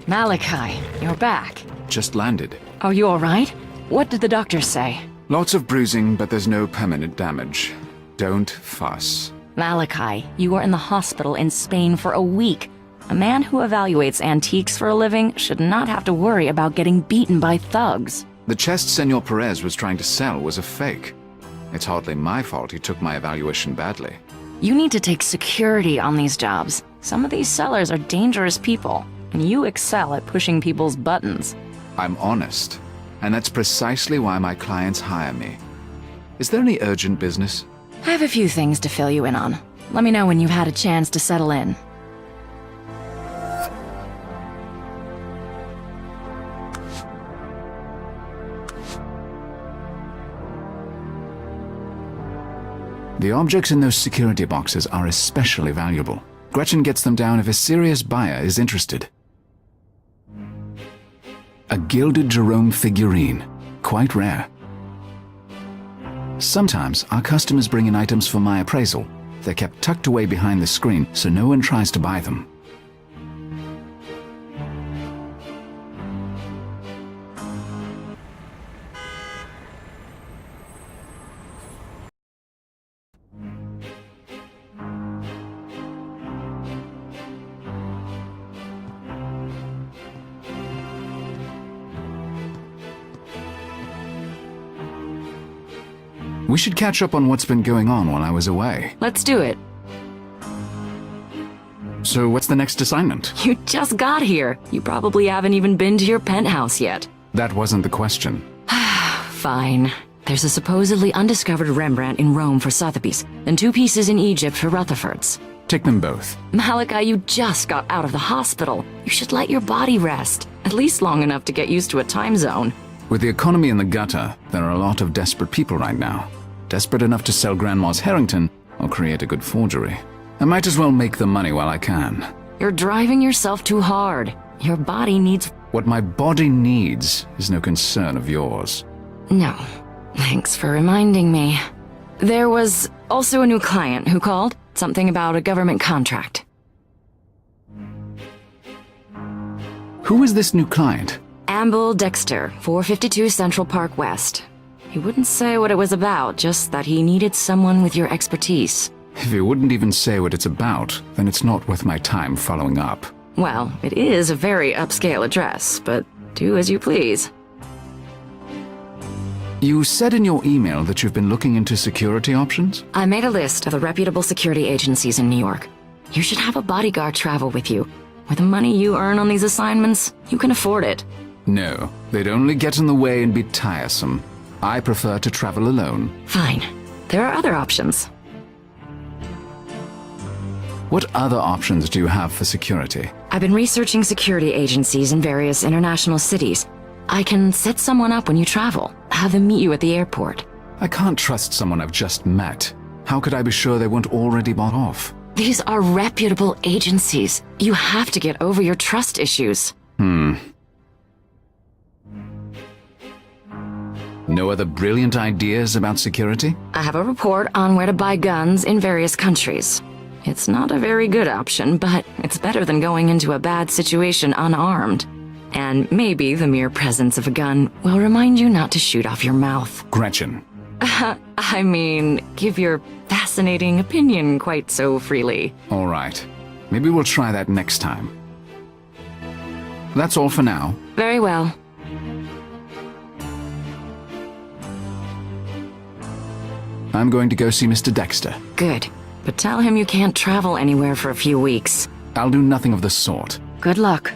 Malachi, you're back. Just landed. Are you alright? What did the doctor say? Lots of bruising, but there's no permanent damage. Don't fuss. Malachi, you were in the hospital in Spain for a week. A man who evaluates antiques for a living should not have to worry about getting beaten by thugs. The chest Senor Perez was trying to sell was a fake. It's hardly my fault he took my evaluation badly. You need to take security on these jobs. Some of these sellers are dangerous people, and you excel at pushing people's buttons. I'm honest, and that's precisely why my clients hire me. Is there any urgent business? I have a few things to fill you in on. Let me know when you've had a chance to settle in. The objects in those security boxes are especially valuable. Gretchen gets them down if a serious buyer is interested. A gilded Jerome figurine. Quite rare. Sometimes our customers bring in items for my appraisal. They're kept tucked away behind the screen so no one tries to buy them. We should catch up on what's been going on while I was away. Let's do it. So what's the next assignment? You just got here. You probably haven't even been to your penthouse yet. That wasn't the question. Fine. There's a supposedly undiscovered Rembrandt in Rome for Sotheby's, and 2 pieces in Egypt for Rutherford's. Take them both. Malachi, you just got out of the hospital. You should let your body rest, at least long enough to get used to a time zone. With the economy in the gutter, there are a lot of desperate people right now. Desperate enough to sell Grandma's Harrington or create a good forgery. I might as well make the money while I can. You're driving yourself too hard. Your body needs... What my body needs is no concern of yours. No. Thanks for reminding me. There was also a new client who called. Something about a government contract. Who is this new client? Amble Dexter, 452 Central Park West. He wouldn't say what it was about, just that he needed someone with your expertise. If he wouldn't even say what it's about, then it's not worth my time following up. Well, it is a very upscale address, but do as you please. You said in your email that you've been looking into security options? I made a list of the reputable security agencies in New York. You should have a bodyguard travel with you. With the money you earn on these assignments, you can afford it. No, they'd only get in the way and be tiresome. I prefer to travel alone. Fine. There are other options. What other options do you have for security? I've been researching security agencies in various international cities. I can set someone up when you travel, have them meet you at the airport. I can't trust someone I've just met. How could I be sure they weren't already bought off? These are reputable agencies. You have to get over your trust issues. No other brilliant ideas about security? I have a report on where to buy guns in various countries. It's not a very good option, but it's better than going into a bad situation unarmed. And maybe the mere presence of a gun will remind you not to shoot off your mouth. Gretchen. I mean, give your fascinating opinion quite so freely. All right. Maybe we'll try that next time. That's all for now. Very well. I'm going to go see Mr. Dexter. Good. But tell him you can't travel anywhere for a few weeks. I'll do nothing of the sort. Good luck.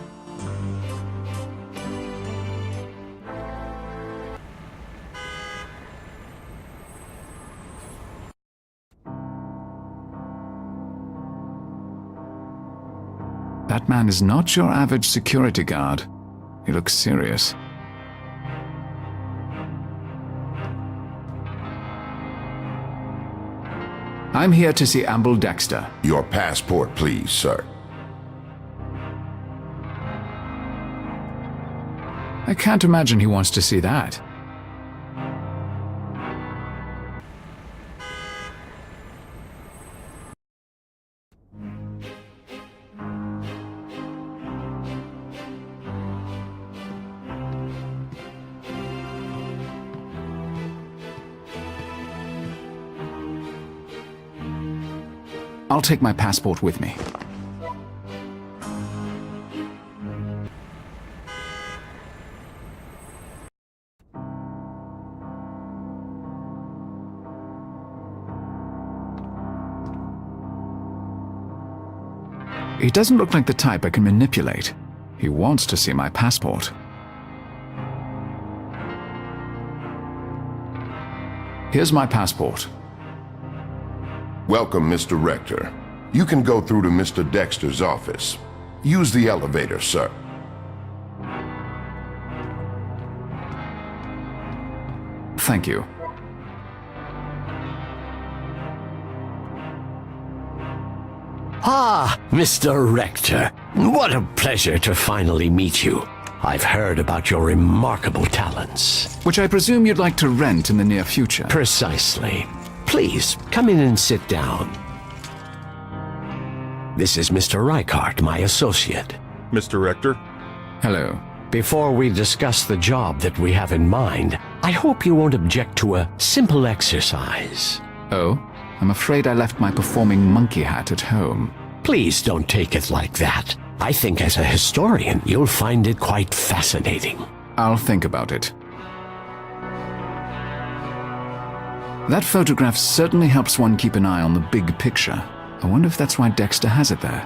That man is not your average security guard. He looks serious. I'm here to see Amble Dexter. Your passport, please, sir. I can't imagine he wants to see that. I'll take my passport with me. He doesn't look like the type I can manipulate. He wants to see my passport. Here's my passport. Welcome, Mr. Rector. You can go through to Mr. Dexter's office. Use the elevator, sir. Thank you. Ah, Mr. Rector. What a pleasure to finally meet you. I've heard about your remarkable talents. Which I presume you'd like to rent in the near future. Precisely. Please, come in and sit down. This is Mr. Reichart, my associate. Mr. Rector? Hello. Before we discuss the job that we have in mind, I hope you won't object to a simple exercise. Oh? I'm afraid I left my performing monkey hat at home. Please don't take it like that. I think as a historian, you'll find it quite fascinating. I'll think about it. That photograph certainly helps one keep an eye on the big picture. I wonder if that's why Dexter has it there.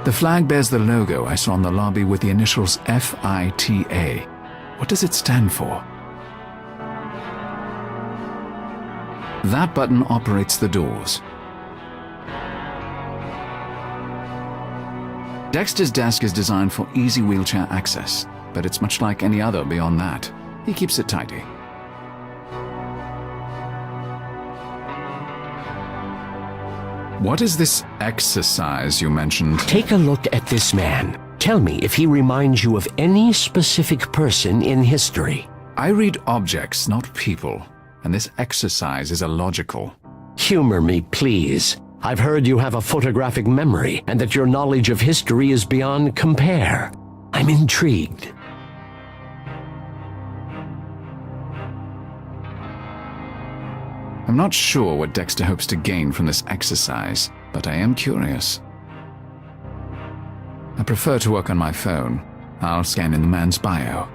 The flag bears the logo I saw in the lobby with the initials FITA. What does it stand for? That button operates the doors. Dexter's desk is designed for easy wheelchair access, but it's much like any other beyond that. He keeps it tidy. What is this exercise you mentioned? Take a look at this man. Tell me if he reminds you of any specific person in history. I read objects, not people, and this exercise is illogical. Humor me, please. I've heard you have a photographic memory and that your knowledge of history is beyond compare. I'm intrigued. I'm not sure what Dexter hopes to gain from this exercise, but I am curious. I prefer to work on my phone. I'll scan in the man's bio.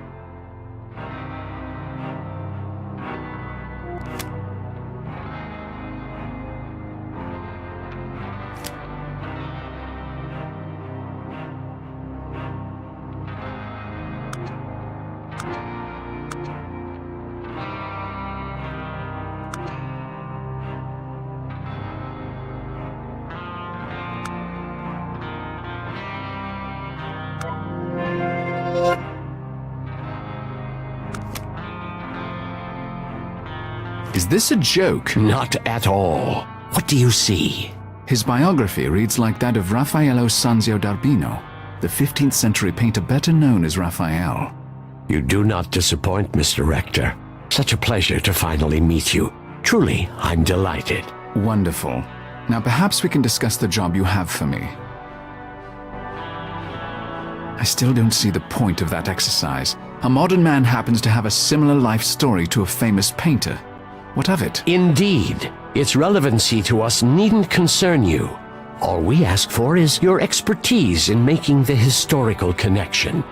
Is this a joke? Not at all. What do you see? His biography reads like that of Raffaello Sanzio d'Urbino, the 15th century painter better known as Raphael. You do not disappoint, Mr. Rector. Such a pleasure to finally meet you. Truly, I'm delighted. Wonderful. Now perhaps we can discuss the job you have for me. I still don't see the point of that exercise. A modern man happens to have a similar life story to a famous painter. What of it? Indeed. Its relevancy to us needn't concern you. All we ask for is your expertise in making the historical connection.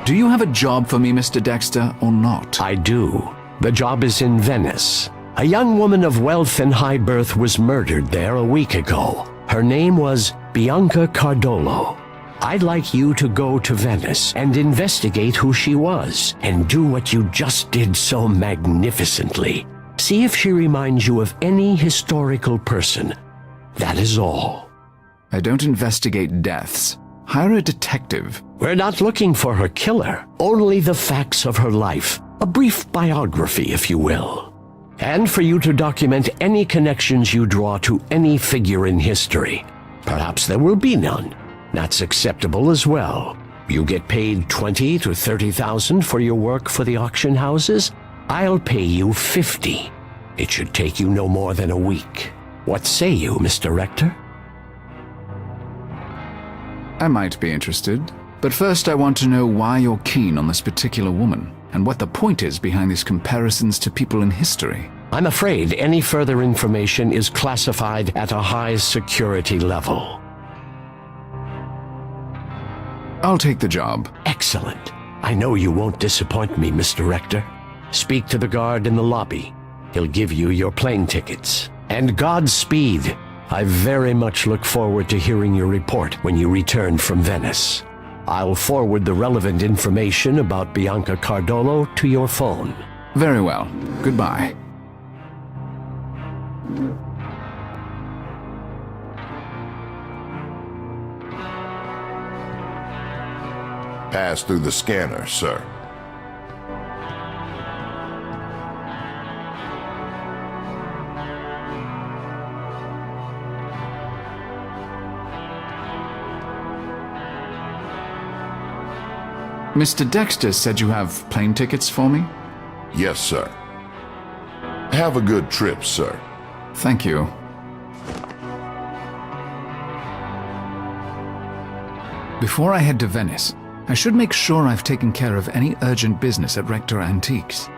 Do you have a job for me, Mr. Dexter, or not? I do. The job is in Venice. A young woman of wealth and high birth was murdered there a week ago. Her name was Bianca Cardolo. I'd like you to go to Venice and investigate who she was, and do what you just did so magnificently. See if she reminds you of any historical person. That is all. I don't investigate deaths. Hire a detective. We're not looking for her killer, only the facts of her life. A brief biography, if you will. And for you to document any connections you draw to any figure in history. Perhaps there will be none. That's acceptable as well. You get paid $20,000 to $30,000 for your work for the auction houses. I'll pay you $50,000. It should take you no more than a week. What say you, Mr. Rector? I might be interested, but first I want to know why you're keen on this particular woman, and what the point is behind these comparisons to people in history. I'm afraid any further information is classified at a high security level. I'll take the job. Excellent. I know you won't disappoint me, Mr. Rector. Speak to the guard in the lobby. He'll give you your plane tickets. And Godspeed. I very much look forward to hearing your report when you return from Venice. I'll forward the relevant information about Bianca Cardolo to your phone. Very well. Goodbye. Pass through the scanner, sir. Mr. Dexter said you have plane tickets for me? Yes, sir. Have a good trip, sir. Thank you. Before I head to Venice, I should make sure I've taken care of any urgent business at Rector Antiques.